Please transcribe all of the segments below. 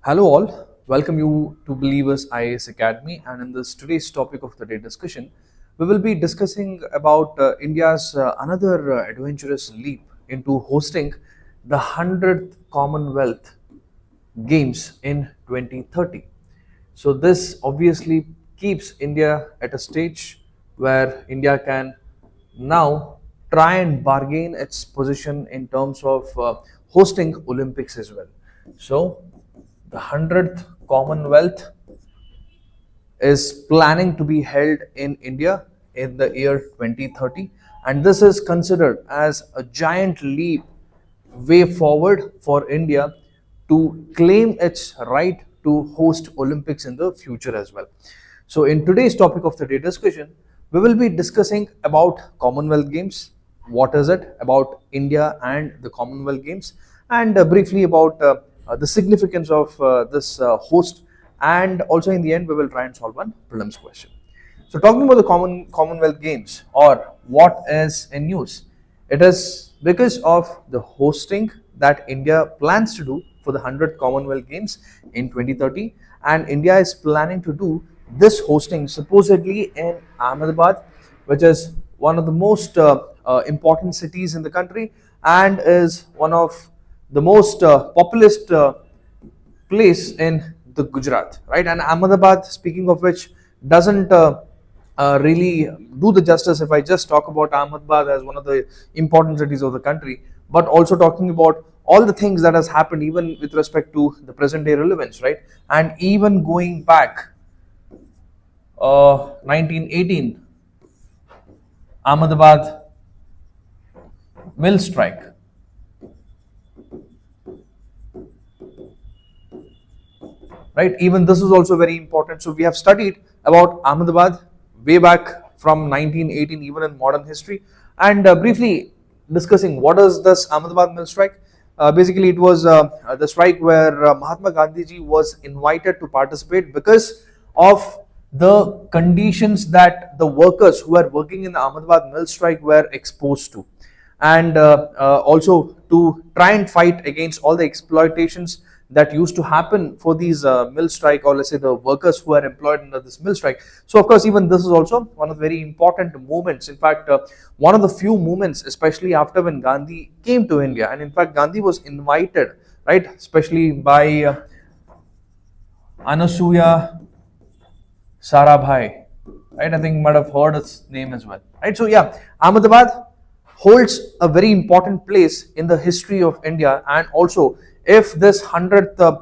Hello all, welcome you to Believers IAS Academy, and in this today's topic of the day discussion, we will be discussing about India's another adventurous leap into hosting the 100th Commonwealth Games in 2030. So this obviously keeps India at a stage where India can now try and bargain its position in terms of hosting Olympics as well. So the 100th Commonwealth is planning to be held in India in the year 2030, and this is considered as a giant leap way forward for India to claim its right to host Olympics in the future as well. So in today's topic of the day discussion, we will be discussing about Commonwealth Games, what is it about India and the Commonwealth Games, and briefly about the significance of this host, and also in the end we will try and solve one prelims question. So talking about the Commonwealth Games, or what is in news, it is because of the hosting that India plans to do for the 100th Commonwealth Games in 2030, and India is planning to do this hosting supposedly in Ahmedabad, which is one of the most important cities in the country and is one of the most populous place in the Gujarat, right? And Ahmedabad, speaking of which, doesn't really do the justice if I just talk about Ahmedabad as one of the important cities of the country, but also talking about all the things that has happened even with respect to the present day relevance, right? And even going back 1918, Ahmedabad mill strike, right? Even this is also very important. So we have studied about Ahmedabad way back from 1918, even in modern history, and briefly discussing what is this Ahmedabad mill strike. Basically, it was the strike where Mahatma Gandhi ji was invited to participate because of the conditions that the workers who were working in the Ahmedabad mill strike were exposed to, and also to try and fight against all the exploitations that used to happen for these mill strike, or let's say the workers who are employed under this mill strike. So of course, even this is also one of the very important movements. In fact, one of the few movements, especially after when Gandhi came to India, and in fact Gandhi was invited, right, especially by Anasuya Sarabhai, right? I think you might have heard its name as well, right? So yeah, Ahmedabad holds a very important place in the history of India, and also if this 100th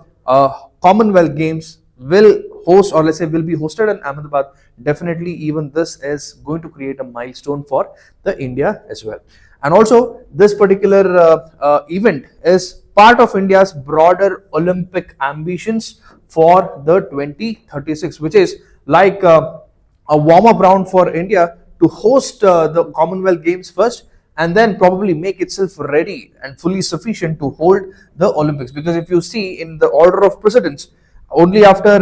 Commonwealth Games will host, or let's say will be hosted in Ahmedabad, definitely even this is going to create a milestone for the India as well. And also this particular event is part of India's broader Olympic ambitions for the 2036, which is like a warm-up round for India to host the Commonwealth Games first, and then probably make itself ready and fully sufficient to hold the Olympics. Because if you see in the order of precedence, only after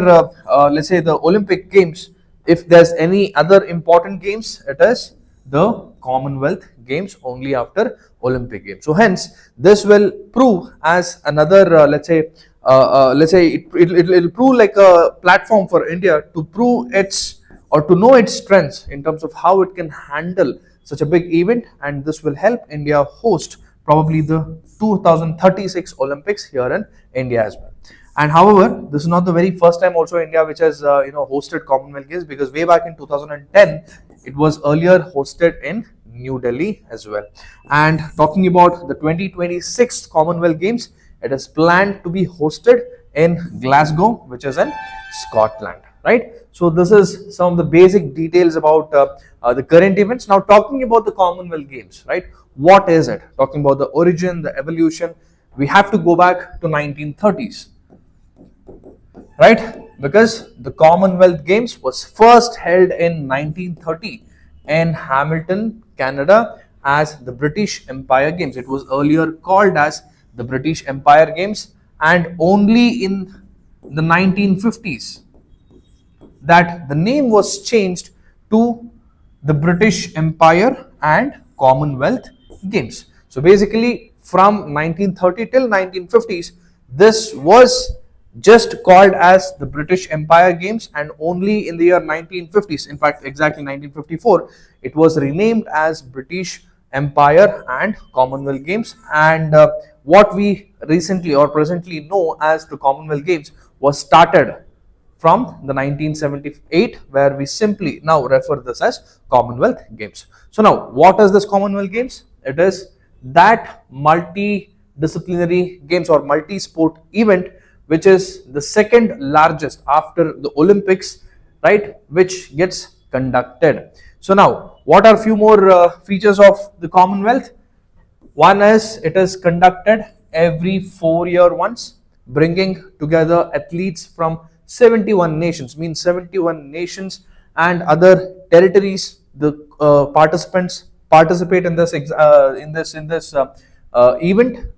let's say the Olympic Games, if there's any other important games, it is the Commonwealth Games only after Olympic Games. So hence this will prove as another let's say it'll prove like a platform for India to prove its, or to know its strengths in terms of how it can handle such a big event, and this will help India host probably the 2036 Olympics here in India as well. And however, this is not the very first time also India which has hosted Commonwealth Games, because way back in 2010 it was earlier hosted in New Delhi as well. And talking about the 2026 Commonwealth Games, it is planned to be hosted in Glasgow, which is in Scotland, right? So this is some of the basic details about the current events. Now talking about the Commonwealth Games, right? What is it? Talking about the origin, the evolution, we have to go back to 1930s, right? Because the Commonwealth Games was first held in 1930 in Hamilton, Canada, as the British Empire Games. It was earlier called as the British Empire Games, and only in the 1950s that the name was changed to the British Empire and Commonwealth Games. So basically from 1930 till 1950s, this was just called as the British Empire Games, and only in the year 1950s, in fact exactly 1954, it was renamed as British Empire and Commonwealth Games. And what we recently or presently know as the Commonwealth Games was started from the 1978, where we simply now refer this as Commonwealth Games. So now, what is this Commonwealth Games? It is that multidisciplinary games or multi-sport event which is the second largest after the Olympics, right, which gets conducted. So now, what are few more features of the Commonwealth? One is it is conducted every 4 year once, bringing together athletes from 71 nations, means 71 nations and other territories. The participants participate in this event,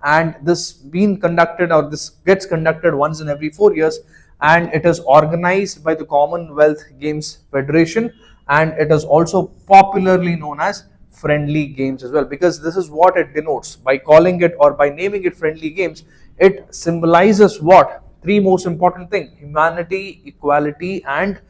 and this being conducted or this gets conducted once in every 4 years, and it is organized by the Commonwealth Games Federation, and it is also popularly known as friendly games as well, because this is what it denotes by calling it or by naming it friendly games. It symbolizes what? Three most important things: humanity, equality, and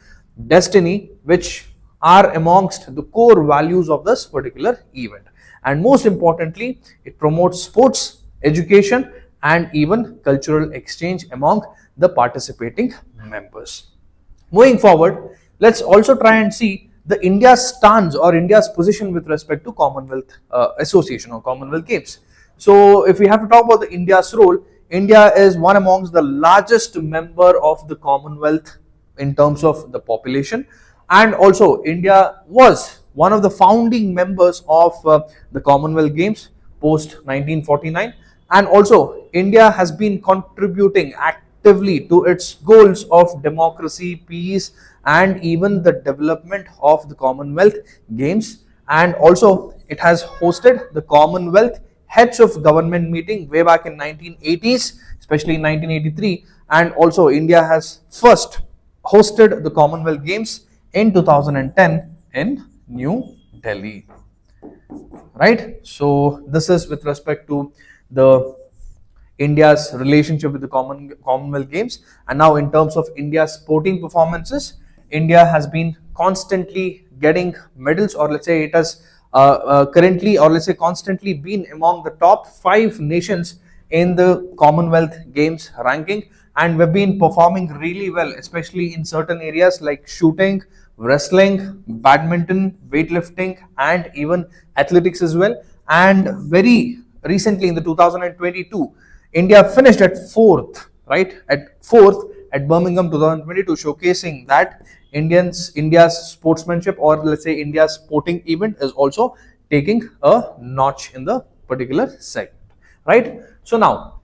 destiny, which are amongst the core values of this particular event. And most importantly, it promotes sports, education, and even cultural exchange among the participating members. Moving forward, let's also try and see the India's stance or India's position with respect to Commonwealth Association or Commonwealth Games. So, if we have to talk about the India's role, India is one amongst the largest member of the Commonwealth in terms of the population, and also India was one of the founding members of the Commonwealth Games post 1949, and also India has been contributing actively to its goals of democracy, peace, and even the development of the Commonwealth Games. And also it has hosted the Commonwealth heads of government meeting way back in 1980s, especially in 1983, and also India has first hosted the Commonwealth Games in 2010 in New Delhi, right? So this is with respect to the India's relationship with the Commonwealth Games. And now in terms of India's sporting performances, India has been constantly getting medals, or let's say it has currently, or let's say constantly been among the top 5 nations in the Commonwealth Games ranking, and we've been performing really well, especially in certain areas like shooting, wrestling, badminton, weightlifting, and even athletics as well. And very recently in the 2022, India finished at fourth, right? At fourth at Birmingham 2022, showcasing that India's sportsmanship, or let's say India's sporting event, is also taking a notch in the particular segment, right? So now,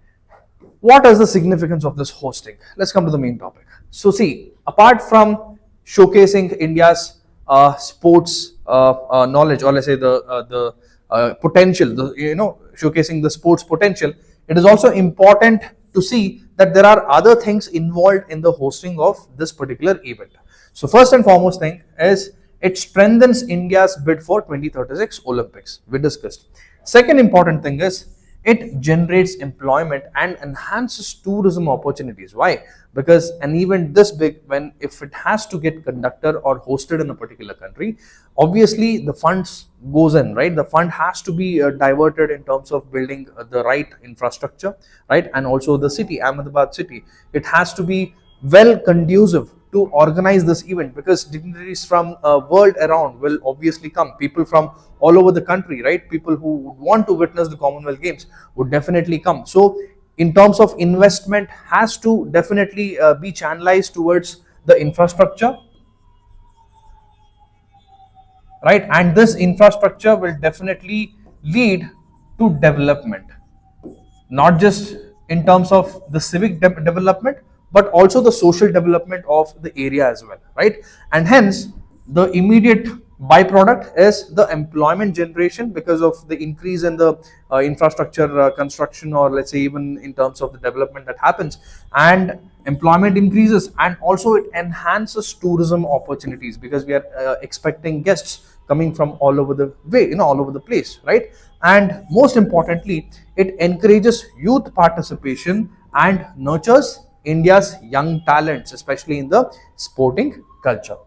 what is the significance of this hosting? Let's come to the main topic. So see, apart from showcasing India's sports knowledge, or let's say the potential, showcasing the sports potential, it is also important to see that there are other things involved in the hosting of this particular event. So first and foremost thing is it strengthens India's bid for 2036 Olympics. We discussed. Second important thing is it generates employment and enhances tourism opportunities. Why? Because an event this big, when if it has to get conducted or hosted in a particular country, obviously the funds goes in, right? The fund has to be diverted in terms of building the right infrastructure, right? And also the city, Ahmedabad city, it has to be well conducive to organize this event, because dignitaries from world around will obviously come. People from all over the country, right? People who would want to witness the Commonwealth Games would definitely come. So in terms of investment, has to definitely be channelized towards the infrastructure, right? And this infrastructure will definitely lead to development, not just in terms of the civic development, but also the social development of the area as well, right? And hence the immediate byproduct is the employment generation, because of the increase in the infrastructure construction, or let's say even in terms of the development that happens, and employment increases, and also it enhances tourism opportunities, because we are expecting guests coming from all over the way, all over the place, right? And most importantly, it encourages youth participation and nurtures India's young talents, especially in the sporting culture.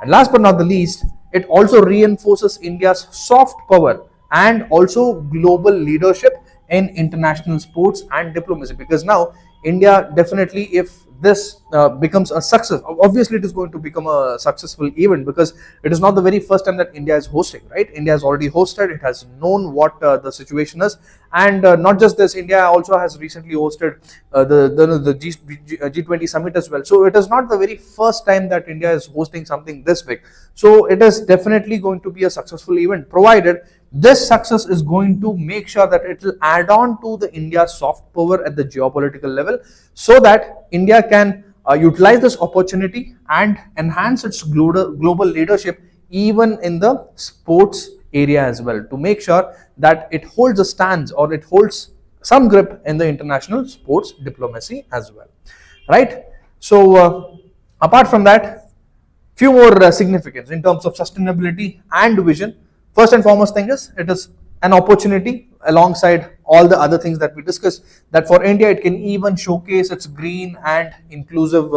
And last but not the least, it also reinforces India's soft power and also global leadership in international sports and diplomacy. Because now India definitely, if this becomes a success, obviously it is going to become a successful event, because it is not the very first time that India is hosting, right? India has already hosted, it has known what the situation is. And not just this, India also has recently hosted the G20 summit as well. So it is not the very first time that India is hosting something this big. So it is definitely going to be a successful event, provided this success is going to make sure that it will add on to the India's soft power at the geopolitical level, so that India can utilize this opportunity and enhance its global leadership even in the sports area as well, to make sure that it holds a stance, or it holds some grip in the international sports diplomacy as well, right? So apart from that, few more significance in terms of sustainability and vision. First and foremost thing is, it is an opportunity alongside all the other things that we discussed, that for India it can even showcase its green and inclusive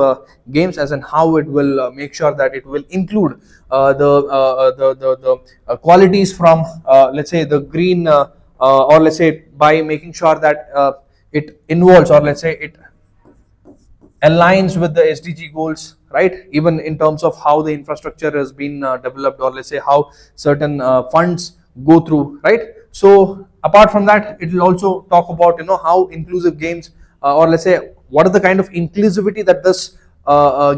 games, as in how it will make sure that it will include the qualities from let's say the green, or let's say by making sure that it involves, or let's say it aligns with the SDG goals, right? Even in terms of how the infrastructure has been developed, or let's say how certain funds go through, right? So apart from that, it will also talk about how inclusive games, or let's say what are the kind of inclusivity that this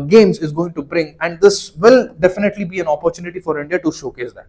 games is going to bring, and this will definitely be an opportunity for India to showcase that.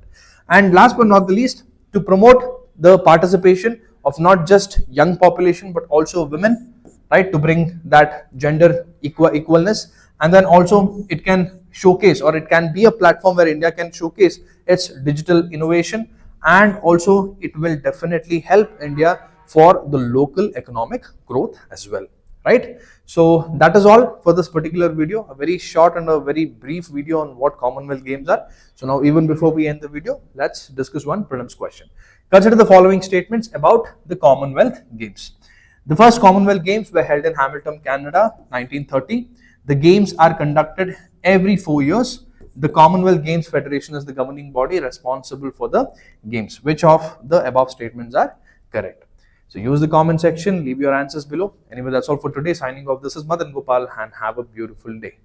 And last but not the least, to promote the participation of not just young population but also women, right, to bring that gender equalness. And then also it can showcase, or it can be a platform where India can showcase its digital innovation, and also it will definitely help India for the local economic growth as well, right? So that is all for this particular video, a very short and a very brief video on what Commonwealth Games are. So now, even before we end the video, let's discuss one prelims question. Consider the following statements about the Commonwealth Games. The first Commonwealth Games were held in Hamilton, Canada, 1930. The games are conducted every 4 years. The Commonwealth Games Federation is the governing body responsible for the games. Which of the above statements are correct? So use the comment section, leave your answers below. Anyway, that's all for today. Signing off, this is Madan Gopal, and have a beautiful day.